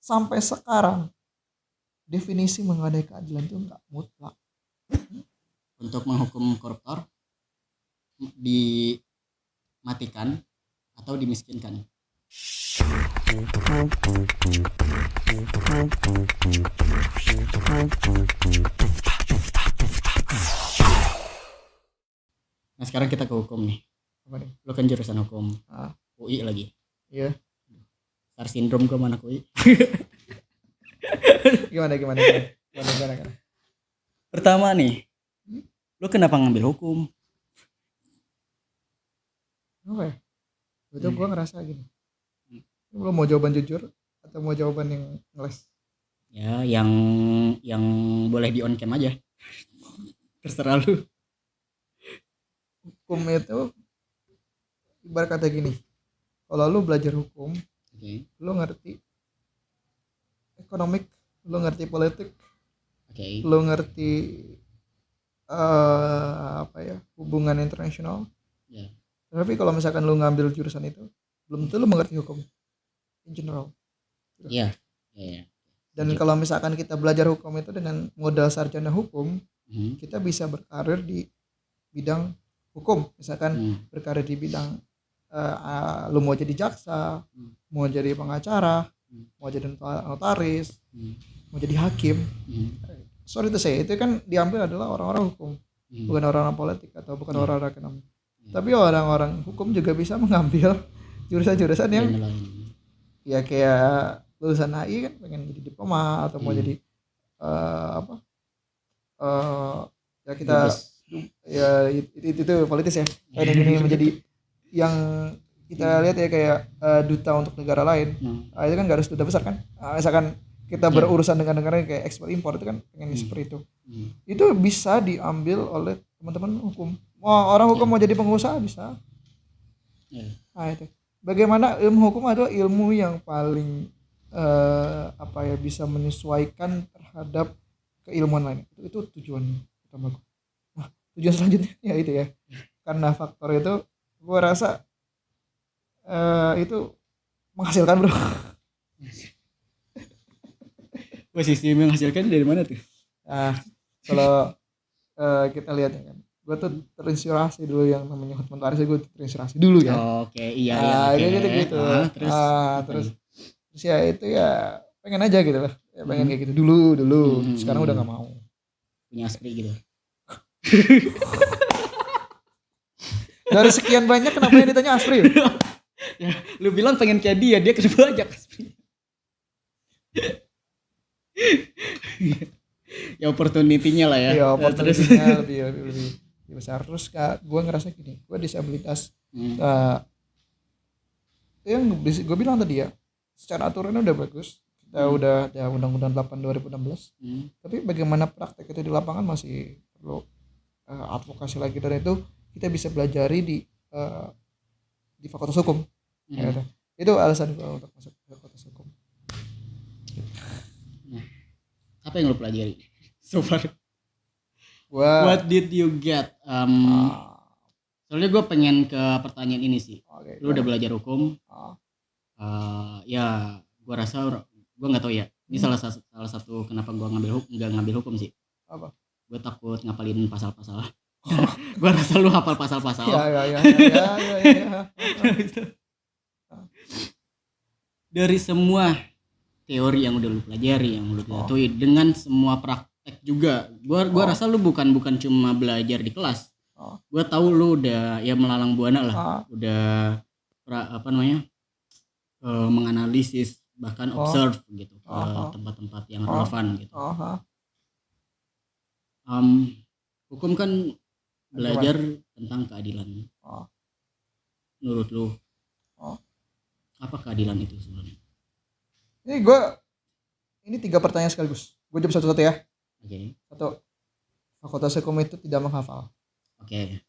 sampai sekarang definisi mengenai keadilan itu nggak mutlak. Untuk menghukum koruptor dimatikan atau dimiskinkan. Nah sekarang kita ke hukum nih. Apa nih? Lo kan jurusan hukum. UI lagi. Iya. Star syndrome gue mana UI. Gimana? Pertama nih, lo kenapa ngambil hukum? Apa ya? Betul gue ngerasa gini. Lo mau jawaban jujur atau mau jawaban yang ngeles? Ya, yang boleh di on cam aja. Terserah lu. Hukum itu ibarat kata gini. Kalau lu belajar hukum, lu ngerti ekonomik, lu ngerti politik, lu ngerti hubungan internasional. Tapi kalau misalkan lu ngambil jurusan itu, belum tentu lu mengerti hukum in general. Iya. Dan kalau misalkan kita belajar hukum itu dengan modal sarjana hukum, kita bisa berkarir di bidang hukum. Misalkan berkarir di bidang lu mau jadi jaksa, mau jadi pengacara, mau jadi notaris, mau jadi hakim. Sorry to say, itu kan diambil adalah orang-orang hukum, bukan orang-orang politik atau bukan orang-orang ekonomi. Tapi orang-orang hukum juga bisa mengambil jurusan-jurusan yang ya kayak lulusan HI kan pengen jadi diplomat atau mau jadi ya kita ya itu politis ya. Kayak gini menjadi yang kita lihat ya kayak duta untuk negara lain. Itu kan gak harus duta besar kan. Misalkan kita berurusan dengan negara kayak ekspor impor itu kan pengen seperti itu. Itu bisa diambil oleh teman-teman hukum. Orang hukum mau jadi pengusaha bisa. Nah itu. Bagaimana ilmu hukum adalah ilmu yang paling bisa menyesuaikan terhadap keilmuan lain. Itu tujuan utama gue. Nah, tujuan selanjutnya ya itu ya. Karena faktor itu gue rasa itu menghasilkan bro. Posisi menghasilkan dari mana tuh? Nah, kalau kita lihat ya kan, gue tuh terinspirasi dulu yang namanya Hotman Paris, gue terinspirasi dulu ya. Oke, iya. Gitu. Terus ya itu ya pengen aja gitu lah, ya, pengen kayak gitu dulu. Sekarang udah nggak mau. Punya aspri gitu. Dari sekian banyak kenapa yang ditanya aspri? Ya, lu bilang pengen kayak dia kenapa aja aspri? Ya opportunity-nya lah ya. Iya, opportunity-nya lebih besar. Terus gue ngerasa gini, gue disabilitas yang gue bilang tadi ya, secara aturannya udah bagus, kita udah ada Undang-Undang 8 2016. Tapi bagaimana praktek itu di lapangan masih perlu advokasi lagi, dan itu kita bisa belajari di Fakultas Hukum. Ya, itu alasan gue untuk masuk Fakultas Hukum. Apa yang lo pelajari so far? What did you get? Soalnya gue pengen ke pertanyaan ini sih. Lu udah belajar hukum? Ya, gue rasa gue nggak tahu ya. Ini salah satu kenapa gue nggak ngambil hukum sih. Apa? Gue takut ngapalin pasal-pasal. Gue rasa lu hafal pasal-pasal. Ya. Dari semua teori yang udah lu pelajari, yang lu ketahui, dengan semua praktek juga, gua rasa lu bukan cuma belajar di kelas. Gua tahu lu udah ya melalang buana lah, udah menganalisis, bahkan observe gitu ke tempat-tempat yang relevan gitu. Hukum kan belajar tentang keadilan. Menurut lu apa keadilan itu sebenarnya? Ini 3 pertanyaan sekaligus. Gue jawab satu-satu ya. Oke. Satu, Fakultas Hukum itu tidak menghafal. Oke.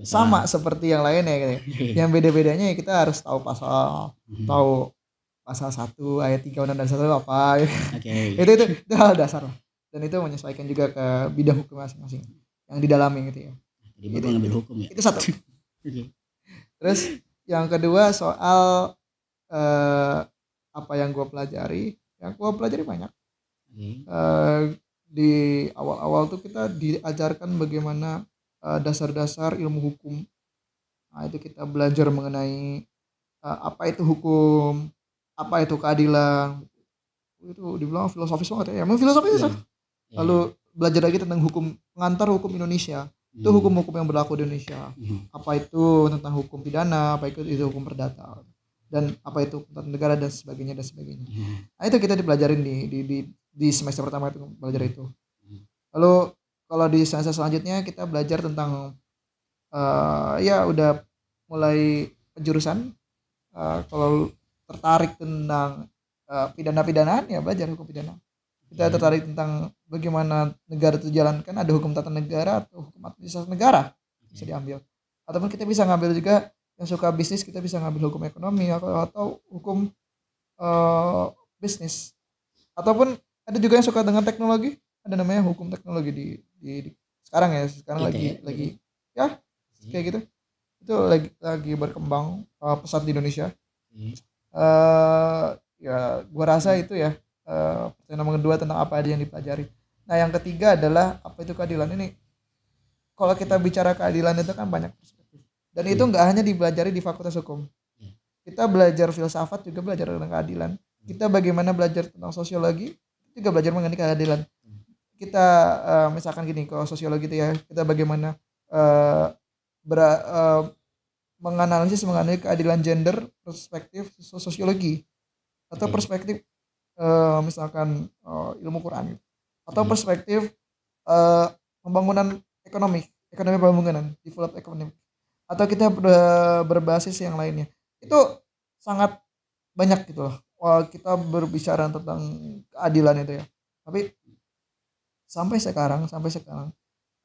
Sama seperti yang lainnya gitu. Yang beda-bedanya ya kita harus tahu pasal, tahu pasal 1 ayat 3 Undang-Undang 1 apa. Itu hal dasar lah. Dan itu menyesuaikan juga ke bidang hukum masing-masing yang didalami gitu ya. Jadi gue ngambil hukum ya. Itu satu. Terus yang kedua soal apa yang gue pelajari. yang gua pelajari banyak. Oke. Di awal-awal tuh kita diajarkan bagaimana dasar-dasar ilmu hukum. Nah, itu kita belajar mengenai apa itu hukum, apa itu keadilan. Itu dibilang filosofis banget ya. Emang filosofis Iya. sih. Lalu belajar lagi tentang hukum pengantar hukum Indonesia. Itu hukum-hukum yang berlaku di Indonesia. Apa itu tentang hukum pidana, apa itu hukum perdata, dan apa itu tentang negara dan sebagainya dan sebagainya. Nah, itu kita dipelajarin di semester pertama itu belajar itu. Lalu kalau di semester selanjutnya kita belajar tentang ya udah mulai penjurusan. Kalau tertarik tentang pidana-pidanaan ya belajar hukum pidana. Kita tertarik tentang bagaimana negara itu dijalankan, ada hukum tata negara atau hukum administrasi negara bisa diambil. Ataupun kita bisa ngambil juga yang suka bisnis, kita bisa ngambil hukum ekonomi atau hukum bisnis. Ataupun ada juga yang suka dengan teknologi, ada namanya hukum teknologi di sekarang ya, sekarang lagi ya kayak gitu. Itu lagi berkembang pesat di Indonesia. Ya gua rasa itu ya pertanyaan kedua tentang apa aja yang dipelajari. Nah, yang ketiga adalah apa itu keadilan ini. Kalau kita bicara keadilan itu kan banyak perspektif. Dan itu nggak hanya dipelajari di Fakultas Hukum. Kita belajar filsafat juga belajar tentang keadilan. Kita bagaimana belajar tentang sosiologi juga belajar mengenai keadilan. Kita misalkan gini, kalau sosiologi itu ya kita bagaimana menganalisis mengenai keadilan gender perspektif sosiologi atau perspektif misalkan ilmu Quran gitu. Atau perspektif pembangunan ekonomi pembangunan develop ekonomi, atau kita berbasis yang lainnya. Itu sangat banyak gitu loh. Kita berbicara tentang keadilan itu ya. Tapi sampai sekarang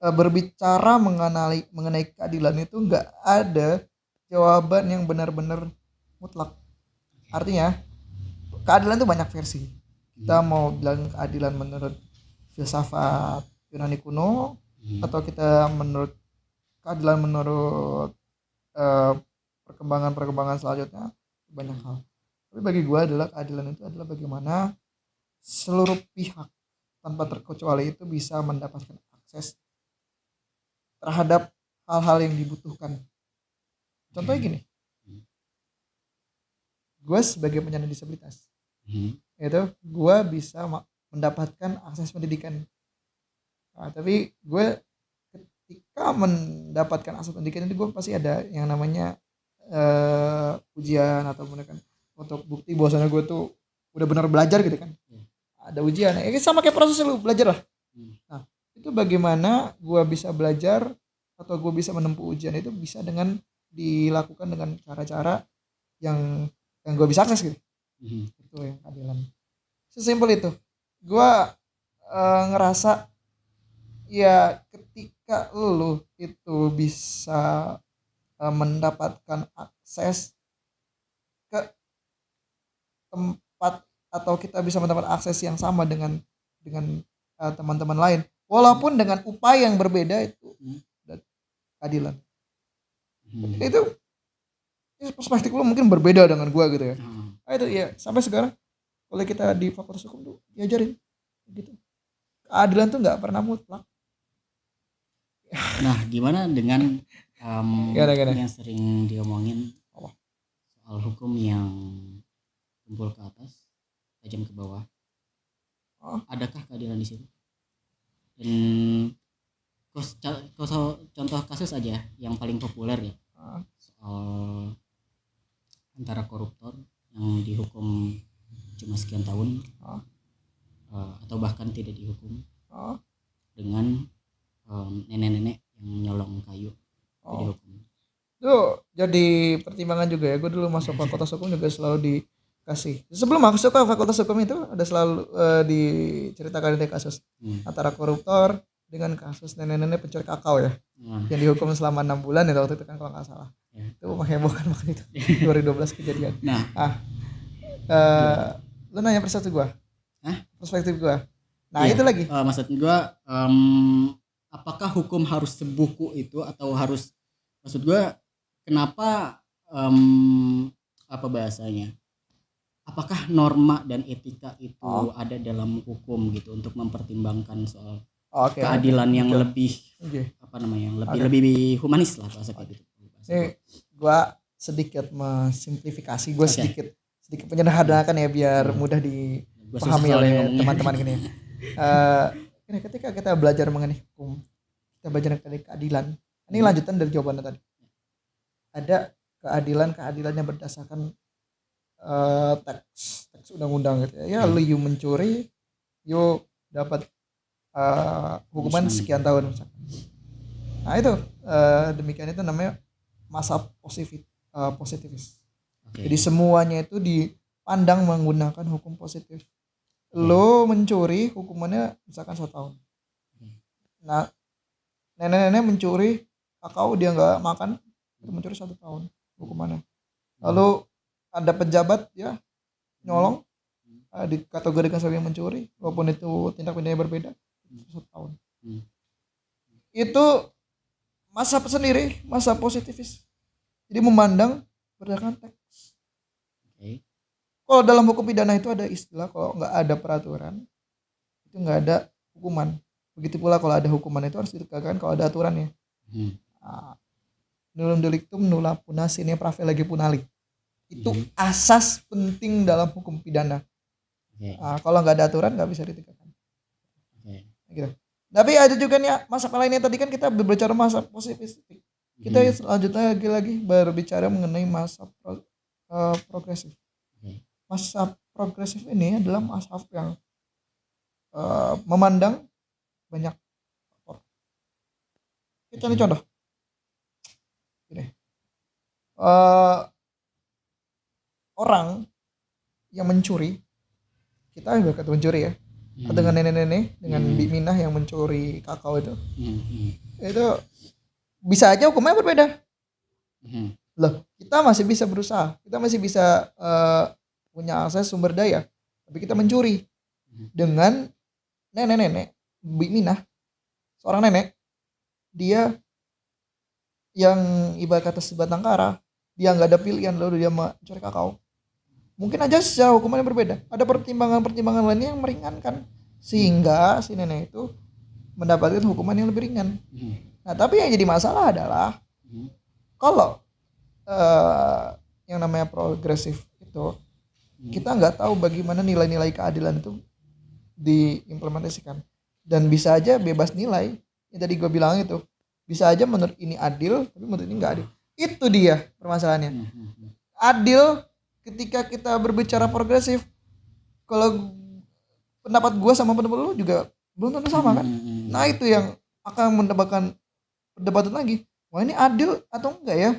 berbicara mengenai keadilan itu nggak ada jawaban yang benar-benar mutlak. Artinya keadilan itu banyak versi. Kita mau bilang keadilan menurut filsafat Yunani kuno, atau kita menurut keadilan menurut perkembangan selanjutnya, banyak hal. Tapi bagi gue adalah keadilan itu adalah bagaimana seluruh pihak tanpa terkecuali itu bisa mendapatkan akses terhadap hal-hal yang dibutuhkan. Contohnya gini, gue sebagai penyandang disabilitas, itu gue bisa mendapatkan akses pendidikan. Nah, tapi gue ketika mendapatkan akses pendidikan itu gue pasti ada yang namanya ujian atau menekan untuk bukti bahwasanya gue tuh udah benar belajar gitu kan. Ada ujian, sama kayak proses lu belajar lah. Nah, itu bagaimana gue bisa belajar atau gue bisa menempuh ujian itu bisa dengan dilakukan dengan cara-cara yang gue bisa akses gitu. Itu yang keadilan. Sesimpel itu. Gue ngerasa ya ketika lu itu bisa mendapatkan akses ke tempat atau kita bisa mendapat akses yang sama dengan teman-teman lain, walaupun dengan upaya yang berbeda, itu keadilan. Itu perspektif lu mungkin berbeda dengan gua gitu ya. Itu ya sampai sekarang kalau kita di Fakultas Hukum tuh diajarin gitu. Keadilan tuh nggak pernah mutlak. Nah, gimana dengan yang sering diomongin soal hukum yang tumpul ke atas, tajam ke bawah? Adakah keadilan di situ? Dan contoh kasus aja yang paling populer ya, soal antara koruptor yang dihukum cuma sekian tahun, atau bahkan tidak dihukum, dengan nenek-nenek yang nyolong kayu dihukum. Itu jadi pertimbangan juga ya. Gue dulu masuk Fakultas Hukum juga selalu dikasih. Sebelum masuk ke Fakultas Hukum itu ada selalu diceritakan ada kasus antara koruptor dengan kasus nenek-nenek pencuri kakao ya, yang dihukum selama 6 bulan ya waktu itu kan kalau nggak salah. Itu menghebohkan waktu itu. 2012 kejadian. Lu nanya perspektif gue. Perspektif gue. Nah itu lagi. Maksud gue, apakah hukum harus sebuku itu atau harus, maksud gue kenapa apa bahasanya, apakah norma dan etika itu ada dalam hukum gitu untuk mempertimbangkan soal keadilan yang lebih lebih humanis lah bahasa kayak gitu. Ini gua sedikit mensimplifikasi, gua sedikit menyederhanakan ya biar mudah dipahami oleh teman-teman gini. Ketika kita belajar mengenai hukum, kita belajar mengenai keadilan. Ini lanjutan dari jawaban tadi. Ada keadilan yang berdasarkan teks undang-undang gitu ya. Lu mencuri, dapat hukuman sekian tahun misalkan. Nah itu demikian itu namanya masa positivis. Jadi semuanya itu dipandang menggunakan hukum positif. Lo mencuri hukumannya misalkan 1 tahun. Nah nenek-nenek mencuri kakao dia nggak makan itu mencuri 1 tahun hukumannya. Lalu ada pejabat ya nyolong dikategorikan sebagai mencuri walaupun itu tindak pidana berbeda 1 tahun. Itu masa sendiri, masa positivis. Jadi memandang berdasarkan teks. Kalau dalam hukum pidana itu ada istilah kalau nggak ada peraturan itu nggak ada hukuman. Begitu pula kalau ada hukuman itu harus ditegakkan kalau ada aturannya. Nullum delictum nulla puna sine prave lege punali. Itu asas penting dalam hukum pidana. Kalau nggak ada aturan nggak bisa ditegakkan. Gitu. Tapi ada juga nih masalah lainnya tadi kan kita berbicara masa positif. Kita selanjutnya lagi berbicara mengenai masa progresif. Masa progresif ini adalah masa yang memandang banyak faktor. Kita nih contoh. Gini. Orang yang mencuri, kita berkata mencuri ya, dengan nenek-nenek, dengan Bik Minah yang mencuri kakao itu bisa aja hukumnya berbeda. Loh, kita masih bisa berusaha, kita masih bisa punya akses sumber daya, tapi kita mencuri dengan nenek-nenek Bik Minah, seorang nenek, dia yang ibarat kata sebatang kara, dia nggak ada pilihan lalu dia mencuri kakao. Mungkin aja secara hukumannya berbeda. Ada pertimbangan-pertimbangan lainnya yang meringankan sehingga si nenek itu mendapatkan hukuman yang lebih ringan. Nah, tapi yang jadi masalah adalah kalau yang namanya progresif itu kita nggak tahu bagaimana nilai-nilai keadilan itu diimplementasikan dan bisa aja bebas nilai. Yang tadi gue bilang itu bisa aja menurut ini adil, tapi menurut ini nggak adil. Itu dia permasalahannya. Adil ketika kita berbicara progresif, kalau pendapat gue sama pendapat lu juga belum tentu sama kan. Nah itu yang akan mendapatkan perdebatan lagi. Wah ini adil atau enggak ya?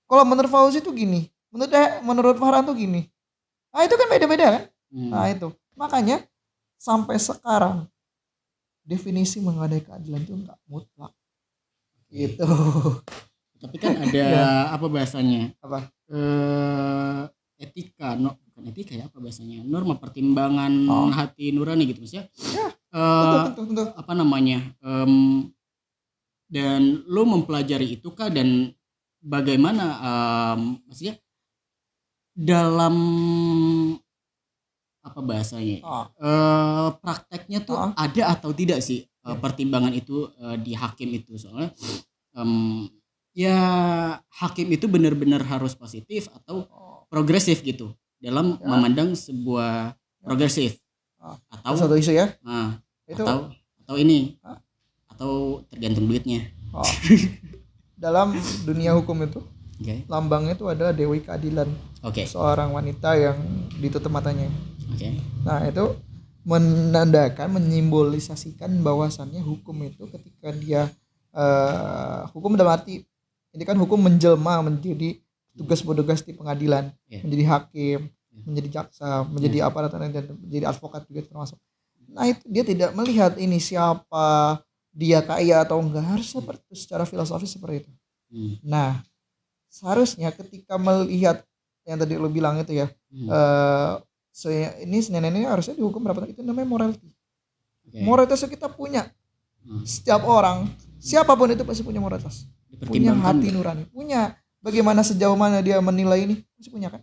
Kalau menurut Fauzi itu gini, menurut Farhan tuh gini. Nah itu kan beda-beda kan. Nah itu makanya sampai sekarang definisi mengenai keadilan itu enggak mutlak. Gitu. Tapi kan ada apa bahasanya? Apa? Etika, bukan etika ya, apa bahasanya? Norma pertimbangan hati nurani gitu maksudnya. Ya. Tentu. Apa namanya? Dan lo mempelajari itu kah dan bagaimana maksudnya dalam apa bahasanya? Prakteknya tuh ada atau tidak sih pertimbangan itu di hakim itu soalnya ya hakim itu benar-benar harus positif atau progresif gitu dalam memandang sebuah progresif atau satu isu ya itu atau ini atau tergantung duitnya. Dalam dunia hukum itu lambangnya itu adalah Dewi Keadilan, seorang wanita yang ditutup matanya. Nah itu menandakan, menyimbolisasikan bahwasannya hukum itu ketika dia hukum dalam arti ini kan hukum menjelma menjadi tugas-tugas di pengadilan, menjadi hakim, menjadi jaksa, menjadi aparat dan menjadi advokat juga termasuk. Nah itu dia tidak melihat ini siapa, dia kaya atau enggak, harus seperti itu, secara filosofis seperti itu. Nah seharusnya ketika melihat yang tadi lo bilang itu ya, ini nenek ini harusnya dihukum berapa tahun, itu namanya morality. Moralitas kita punya, setiap orang siapapun itu pasti punya moralitas, punya hati nurani, punya bagaimana sejauh mana dia menilai ini pasti punya kan.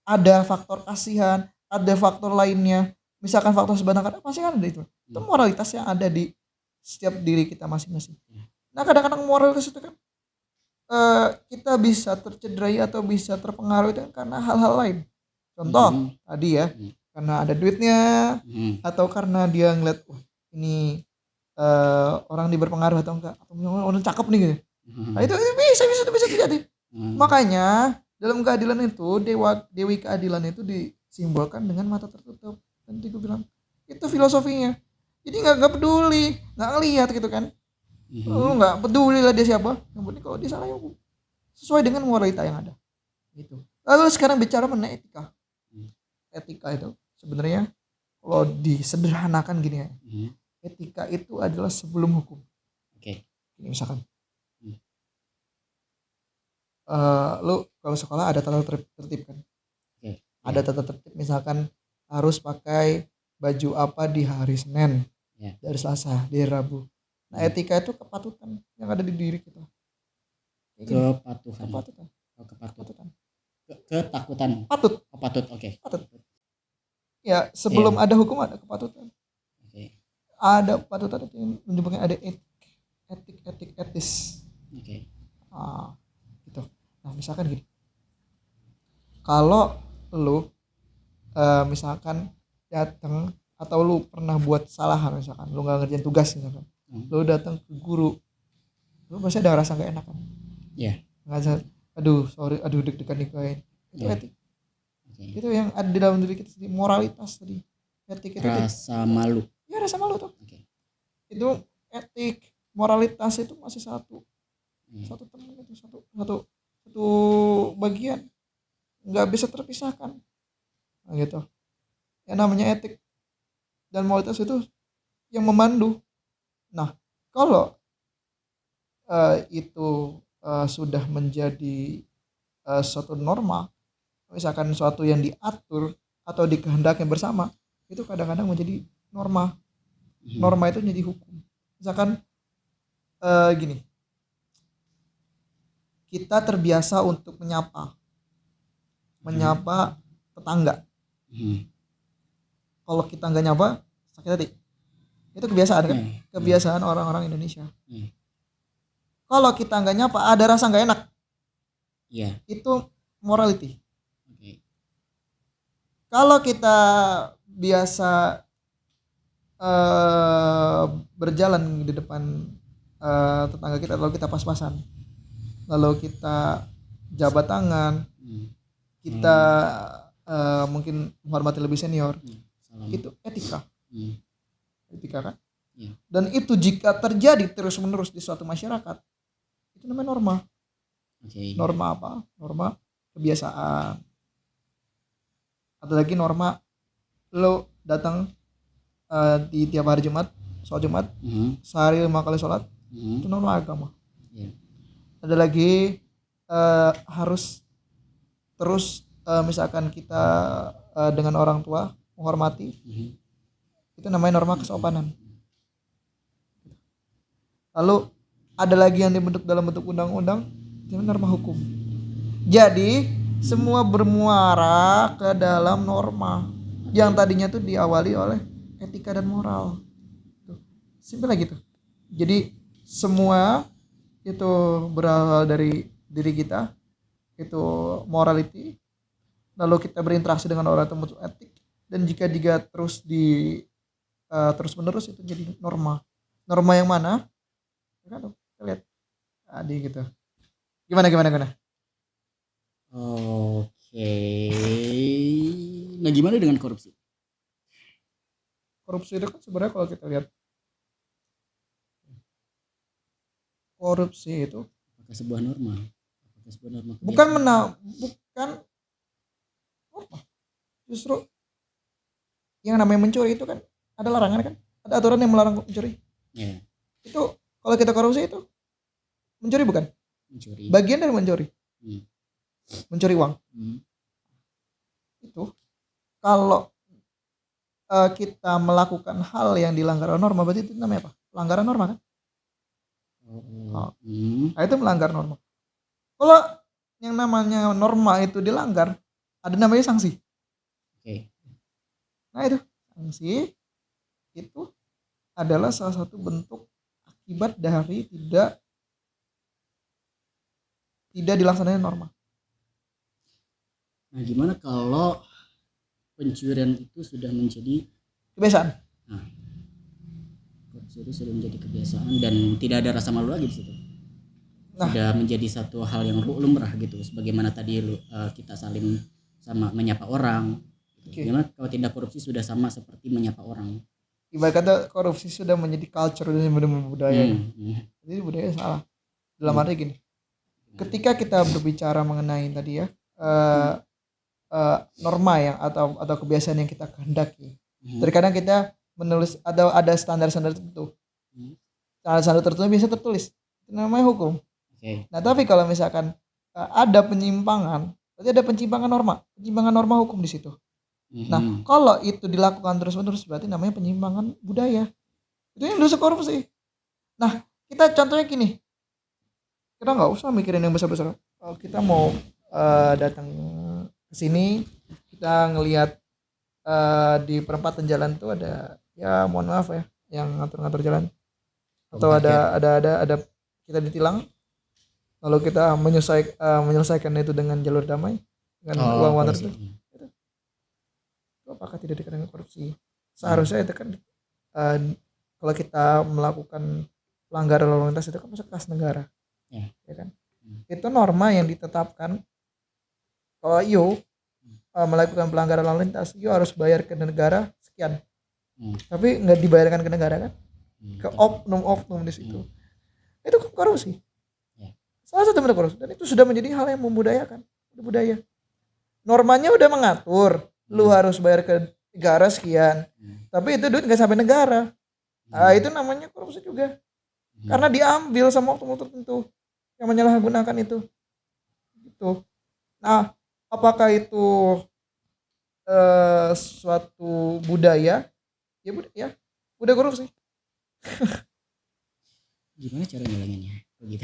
ada faktor kasihan, ada faktor lainnya, misalkan faktor sebenarnya pasti kan ada itu. Itu moralitas yang ada di setiap diri kita masing-masing. Nah kadang-kadang moralitas itu kan kita bisa tercederai atau bisa terpengaruhi itu karena hal-hal lain. Contoh tadi ya, karena ada duitnya atau karena dia ngeliat wah ini orang ini berpengaruh atau enggak, atau orang cakep nih gitu. Nah itu bisa terjadi. Makanya dalam keadilan itu dewi keadilan itu disimbolkan dengan mata tertutup. Nanti gue bilang itu filosofinya. Jadi nggak peduli, nggak ngelihat gitu kan. Lu nggak peduli lah dia siapa. Yang penting kalau dia salah ya hukum sesuai dengan moralita yang ada. Gitu. Lalu sekarang bicara mengenai etika. Etika itu sebenarnya kalau disederhanakan gini ya. Etika itu adalah sebelum hukum. Ini misalkan lu kalau sekolah ada tata tertib kan. Ada tata tertib misalkan harus pakai baju apa di hari Senin, dari Selasa, di Rabu. Nah etika itu kepatutan yang ada di diri kita. Kepatutan. Ketakutan. Patut. Oke. Patut. Ya sebelum ada hukum ada kepatutan. Ada kepatutan itu yang menunjukkan ada etik etis. Gitu. Nah misalkan gini, kalau lu misalkan datang atau lu pernah buat kesalahan, misalkan lu nggak ngerjain tugas misalkan, lu datang ke guru, lu pasti ada rasa nggak enak kan? Nggak, aduh sorry, aduh deg-degan nih itu etik. Itu yang ada di dalam diri kita sendiri, moralitas tadi. Etik itu rasa malu. Ya rasa malu tuh. Itu etik, moralitas itu masih satu teman itu satu bagian, nggak bisa terpisahkan. Nah, gitu. Yang namanya etik dan moralitas itu yang memandu. Nah kalau itu sudah menjadi suatu norma, misalkan suatu yang diatur atau dikehendaki bersama, itu kadang-kadang menjadi norma itu menjadi hukum. Misalkan gini, kita terbiasa untuk menyapa tetangga. Kalau kita nggak nyapa sakit hati. Itu kebiasaan kan? Kebiasaan orang-orang Indonesia. Kalau kita nggak nyapa ada rasa nggak enak. Itu morality. Kalau kita biasa berjalan di depan tetangga kita, lalu kita pas-pasan, lalu kita jabat tangan, kita mungkin menghormati lebih senior, itu etika. Etika kan? Dan itu jika terjadi terus-menerus di suatu masyarakat, itu namanya norma. Norma apa? Norma kebiasaan. Ada lagi norma lo datang di tiap hari Jumat, sholat Jumat, sehari 5 kali sholat, itu norma agama. Ada lagi harus terus misalkan kita dengan orang tua menghormati, itu namanya norma kesopanan. Lalu ada lagi yang dibentuk dalam bentuk undang-undang, itu norma hukum. Jadi semua bermuara ke dalam norma yang tadinya tuh diawali oleh etika dan moral. Simpel lagi tuh. Jadi semua itu berawal dari diri kita, itu morality. Lalu kita berinteraksi dengan orang itu muncul etik, dan jika terus terus menerus itu jadi norma. Norma yang mana? Kita lihat tadi gitu. Gimana? Oke. Nah gimana dengan korupsi? Korupsi itu kan sebenarnya kalau kita lihat, korupsi itu apakah sebuah norma? Bukan norma. Justru yang namanya mencuri itu kan ada larangan kan? Ada aturan yang melarang mencuri. Itu kalau kita korupsi itu mencuri bukan? Mencuri. Bagian dari mencuri. Mencuri uang. Itu kalau kita melakukan hal yang dilanggar norma, berarti itu namanya apa? Pelanggaran norma kan? Nah itu melanggar norma. Kalau yang namanya norma itu dilanggar, ada namanya sanksi. Oke. Nah itu sanksi itu adalah salah satu bentuk akibat dari tidak dilaksanakan norma. Nah, gimana kalau pencurian itu sudah menjadi Kebiasaan. Nah, korupsi itu sudah menjadi kebiasaan dan tidak ada rasa malu lagi di situ. Nah, sudah menjadi satu hal yang lumrah gitu. Sebagaimana tadi kita saling sama menyapa orang. Okay. Gimana kalau tindak korupsi sudah sama seperti menyapa orang? Ibarat kata korupsi sudah menjadi culture dan benar-benar budaya. Jadi budaya salah. Dalam arti gini, ketika kita berbicara mengenai tadi ya norma yang atau kebiasaan yang kita kehendaki, terkadang kita menulis ada standar-standar tertentu. Standar-standar tertentu bisa tertulis. Itu namanya hukum. Okay. Nah, tapi kalau misalkan ada penyimpangan, berarti ada penyimpangan norma hukum di situ. Nah, kalau itu dilakukan terus-menerus berarti namanya penyimpangan budaya. Itu yang dosa korupsi. Nah, kita contohnya gini. Kita nggak usah mikirin yang besar-besar. Kita mau datang ke sini, kita ngelihat di perempatan jalan tuh ada, ya mohon maaf ya, yang ngatur-ngatur jalan. Atau ada kita ditilang. Lalu kita menyelesaikan itu dengan jalur damai dengan uang tertentu. Apakah tidak dikenakan korupsi? Seharusnya itu kan kalau kita melakukan pelanggaran lalu lintas itu kan masuk kas negara, ya kan? Itu norma yang ditetapkan. Kalau you melakukan pelanggaran lalu lintas, you harus bayar ke negara sekian, tapi nggak dibayarkan ke negara kan? Ke oknum di situ. Itu korupsi. Salah satu bentuk korupsi, dan itu sudah menjadi hal yang membudayakan, budaya. Normanya udah mengatur, lu harus bayar ke negara sekian, tapi itu duit nggak sampai negara. Itu namanya korupsi juga, karena diambil sama oknum tertentu yang menyalahgunakan itu. Gitu. Nah, apakah itu suatu budaya? Ya budaya korupsi. Gimana cara ngilanginnya? Begitu.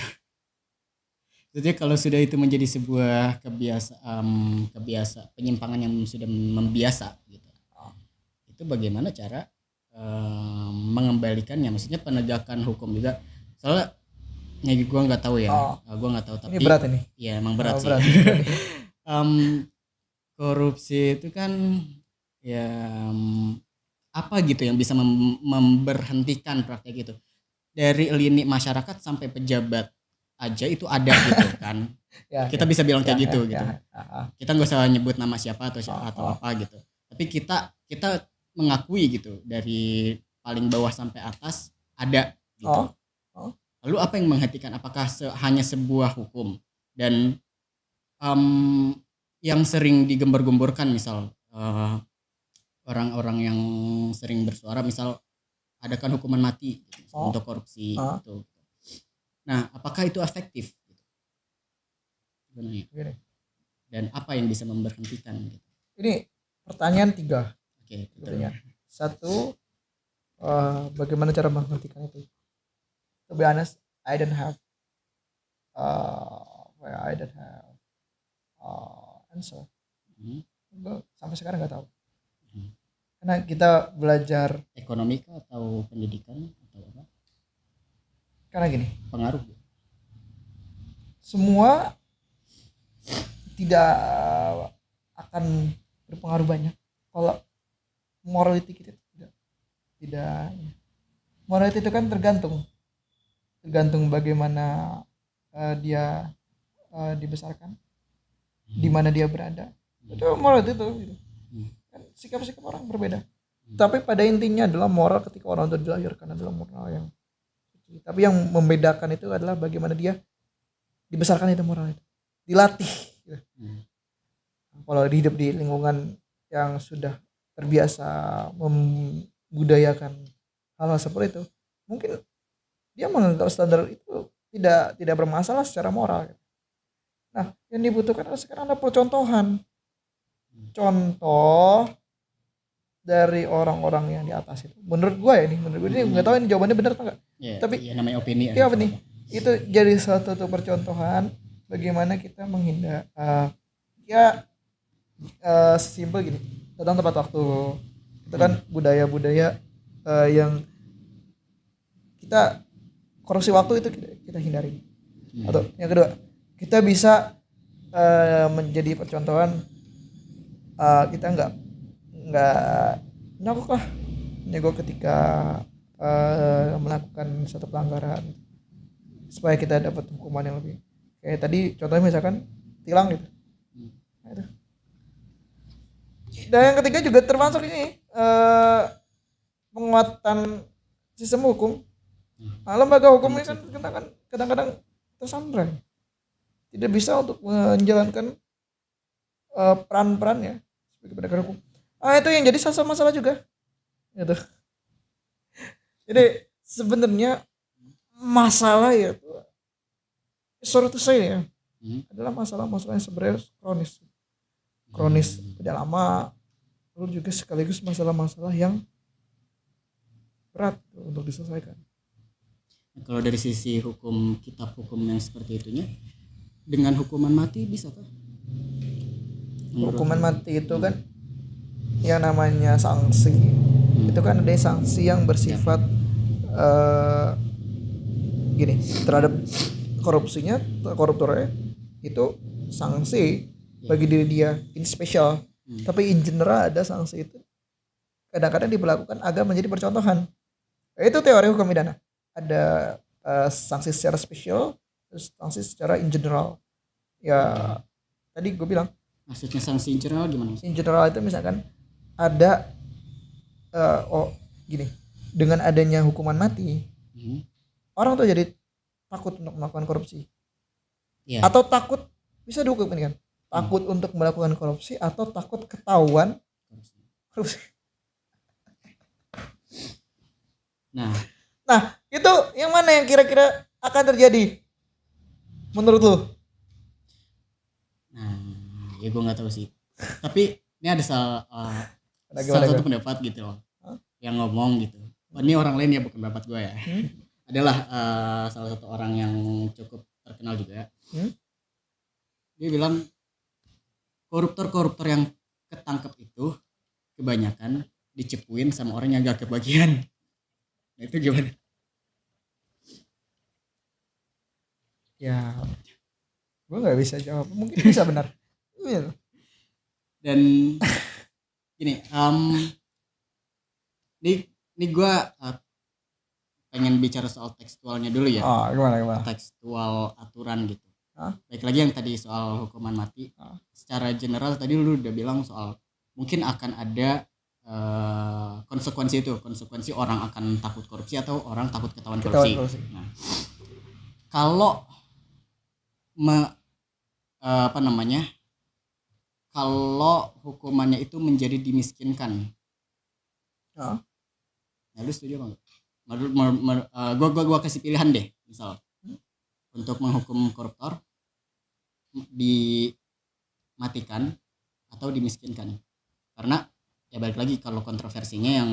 Jadi kalau sudah itu menjadi sebuah kebiasaan penyimpangan yang sudah membiasa gitu, itu bagaimana cara mengembalikannya? Maksudnya penegakan hukum juga. Soalnya gue nggak tahu ya, gue nggak tahu, tapi ini berat ini. Ya emang berat sih. Berat. Korupsi itu kan ya apa gitu yang bisa memberhentikan praktek itu dari lini masyarakat sampai pejabat aja itu ada gitu kan. Kita bisa bilang kayak gitu. Kita nggak usah nyebut nama siapa atau apa gitu. Tapi kita mengakui gitu dari paling bawah sampai atas ada gitu. Lalu apa yang menghentikan? Apakah hanya sebuah hukum? Dan yang sering digembar-gemborkan misal orang-orang yang sering bersuara misal adakan hukuman mati gitu, untuk korupsi gitu. Nah, apakah itu efektif? Gini. Dan apa yang bisa memberhentikan? Gitu? Ini pertanyaan 3. Oke. Satu, bagaimana cara menghentikan itu? To be honest, I don't have answer. Sampai sekarang nggak tahu. Karena kita belajar ekonomi atau pendidikan atau apa? Karena gini, pengaruh. Semua tidak akan berpengaruh banyak kalau morality kita tidak. Morality itu kan tergantung bagaimana dia dibesarkan, di mana dia berada. Itu morality itu gitu. Kan sikap-sikap orang berbeda. Tapi pada intinya adalah moral ketika orang itu dilahirkan adalah moral yang tapi yang membedakan itu adalah bagaimana dia dibesarkan, itu moral itu dilatih gitu. Kalau hidup di lingkungan yang sudah terbiasa membudayakan hal-hal seperti itu, mungkin dia menganggap standar itu tidak bermasalah secara moral. Nah, yang dibutuhkan adalah sekarang ada percontohan, contoh dari orang-orang yang di atas itu. Menurut gue ini nggak tahu ini jawabannya benar atau enggak. Tapi namanya opini. Iya nih. Itu jadi satu percontohan bagaimana kita menghindar Simpel gini, datang tepat waktu. Itu kan budaya-budaya yang kita korupsi waktu itu kita hindari. Atau yang kedua, kita bisa menjadi percontohan, kita nggak nyogok ketika melakukan satu pelanggaran supaya kita dapat hukuman yang lebih. Kayak tadi contohnya misalkan tilang gitu. Nah, itu. Dan yang ketiga juga termasuk ini penguatan sistem hukum. Nah, lembaga hukum ini kan kadang-kadang tersandra, tidak bisa untuk menjalankan peran-perannya sebagai penegak hukum. Itu yang jadi salah satu masalah juga. Gitu. Jadi sebenarnya masalah ya sorry to say ya, adalah masalah-masalah yang sebenarnya kronis udah lama, lalu juga sekaligus masalah-masalah yang berat untuk diselesaikan. Kalau dari sisi hukum, kitab hukum yang seperti itunya, dengan hukuman mati bisa kah? Hukuman mati itu kan yang namanya sanksi, itu kan ada sanksi yang bersifat gini, terhadap korupsinya, koruptornya itu sanksi bagi diri dia in special, tapi in general ada sanksi itu kadang-kadang diberlakukan agar menjadi percontohan. Itu teori hukum pidana, ada sanksi secara spesial, terus sanksi secara in general. Ya tadi gue bilang, maksudnya sanksi in general gimana? in general itu misalkan ada gini, dengan adanya hukuman mati, orang tuh jadi takut untuk melakukan korupsi, atau takut bisa dihukum ini kan, takut untuk melakukan korupsi atau takut ketahuan korupsi. Nah itu yang mana yang kira-kira akan terjadi menurut lu? Nah ya gue nggak tahu sih, tapi ini ada salah satu pendapat gitu loh, yang ngomong gitu. Ini orang lain ya, bukan pendapat gue ya. Adalah salah satu orang yang cukup terkenal juga. Dia bilang koruptor yang ketangkep itu kebanyakan dicepuin sama orang yang gak kebagian. Nah, itu gimana? Ya gue nggak bisa jawab, mungkin bisa benar. Dan gini, ini gue pengen bicara soal tekstualnya dulu ya. Gimana? Tekstual aturan gitu. Baik lagi yang tadi soal hukuman mati. Secara general tadi lu udah bilang soal mungkin akan ada konsekuensi orang akan takut korupsi atau orang takut ketahuan korupsi. Nah, kalau kalau hukumannya itu menjadi dimiskinkan, lu setuju apa enggak? Gue kasih pilihan deh, misal untuk menghukum koruptor dimatikan atau dimiskinkan, karena ya balik lagi kalau kontroversinya yang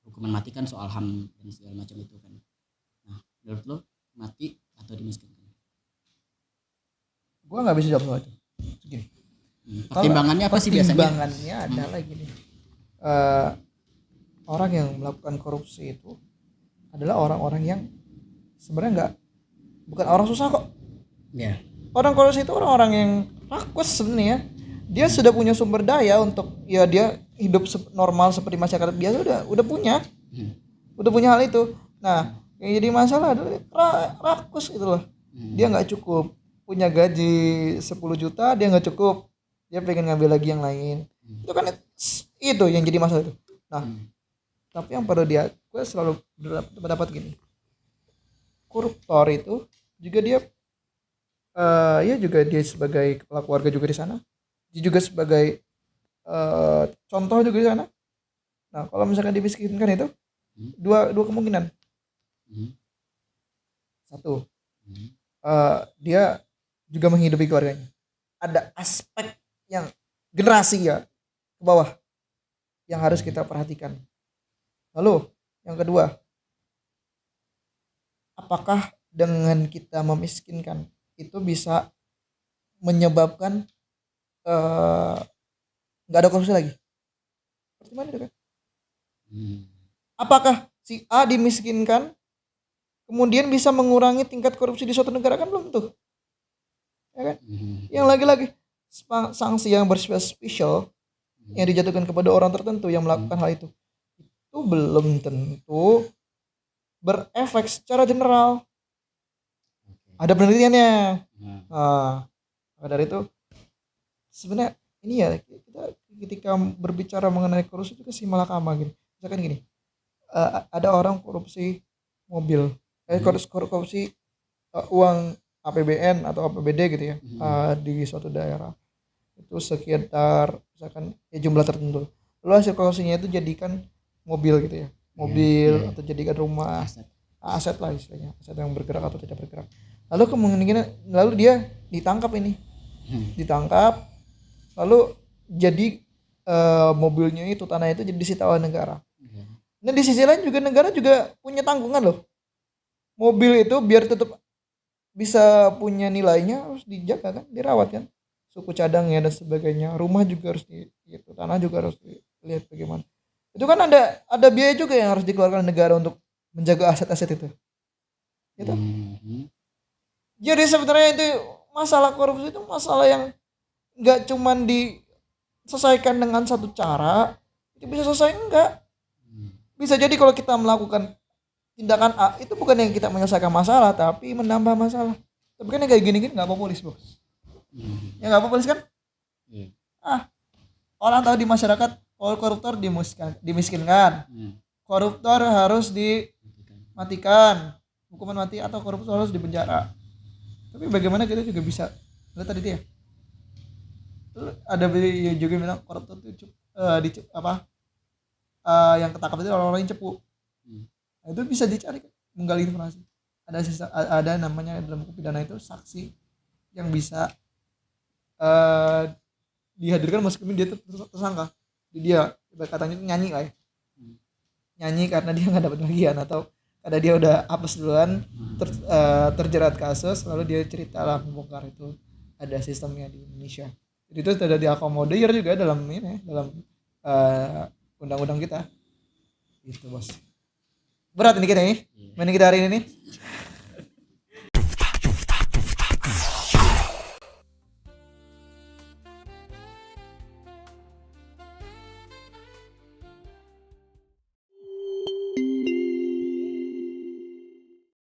hukuman mati kan soal HAM dan segala macam itu kan. Nah menurut lo mati atau dimiskinkan? Gue nggak bisa jawab soal itu. Gini, pertimbangannya apa sih biasanya? Pertimbangannya adalah gini, orang yang melakukan korupsi itu adalah orang-orang yang sebenarnya bukan orang susah kok. Yeah. Orang korupsi itu orang-orang yang rakus sebenarnya. Dia sudah punya sumber daya untuk ya dia hidup normal seperti masyarakat biasa, udah punya hal itu. Nah yang jadi masalah adalah rakus gitu loh. Dia nggak cukup punya gaji 10 juta, dia nggak cukup, dia pengen ngambil lagi yang lain. Itu kan itu yang jadi masalah itu. Nah tapi yang perlu gue selalu berpendapat gini, koruptor itu juga dia dia sebagai kepala keluarga juga di sana, dia juga sebagai contoh juga di sana. Nah kalau misalkan dimiskinkan itu dua kemungkinan. Satu, dia juga menghidupi keluarganya, ada aspek yang generasi ya ke bawah yang harus kita perhatikan. Lalu yang kedua, apakah dengan kita memiskinkan itu bisa menyebabkan nggak ada korupsi lagi. Pertimbangan itu kan. Hmm. Apakah si A dimiskinkan kemudian bisa mengurangi tingkat korupsi di suatu negara? Kan belum tuh. Ya kan? Yang lagi-lagi sanksi yang bersifat spesial yang dijatuhkan kepada orang tertentu yang melakukan hal itu belum tentu berefek secara general. Ada penelitiannya. Nah, maka dari itu sebenarnya ini ya kita ketika berbicara mengenai korupsi itu kesimulakama gitu. Misalkan gini, ada orang korupsi mobil, korupsi uang APBN atau APBD gitu ya, di suatu daerah itu sekitar misalkan ya jumlah tertentu. Lalu hasil korupsinya itu jadikan mobil gitu ya, mobil atau jadikan rumah, aset lah istilahnya, aset yang bergerak atau tidak bergerak. Lalu kemungkinan lalu dia ditangkap ditangkap, lalu jadi mobilnya itu tanah itu jadi disita oleh negara. Nah di sisi lain juga negara juga punya tanggungan loh, mobil itu biar tetap bisa punya nilainya harus dijaga kan, dirawat kan, suku cadangnya dan sebagainya, rumah juga harus gitu, tanah juga harus dilihat bagaimana. Itu kan ada biaya juga yang harus dikeluarkan negara untuk menjaga aset-aset itu. Gitu. Jadi sebenarnya itu masalah korupsi itu masalah yang nggak cuman diselesaikan dengan satu cara, itu bisa selesai enggak. Bisa jadi kalau kita melakukan tindakan A itu bukan yang kita menyelesaikan masalah tapi menambah masalah. Tapi kan kayak gini-gini nggak populis bos. Ya nggak populis kan? Orang tahu di masyarakat koruptor dimiskinkan, koruptor harus dimatikan, hukuman mati atau koruptor harus dipenjara. Tapi bagaimana kita juga bisa lihat tadi dia ada juga bilang koruptor itu yang ketangkap itu orang-orang yang cepu. Nah, itu bisa dicari menggali informasi. Ada namanya dalam hukum pidana itu saksi yang bisa dihadirkan meskipun dia tersangka. Dia katanya nyanyi lah ya. Nyanyi karena dia nggak dapat bagian atau karena dia udah apes duluan terjerat kasus, lalu dia cerita lah membongkar itu. Ada sistemnya di Indonesia. Jadi itu sudah diakomodir juga dalam undang-undang kita. Gitu bos. Berat ini kita nih. Main kita hari ini nih.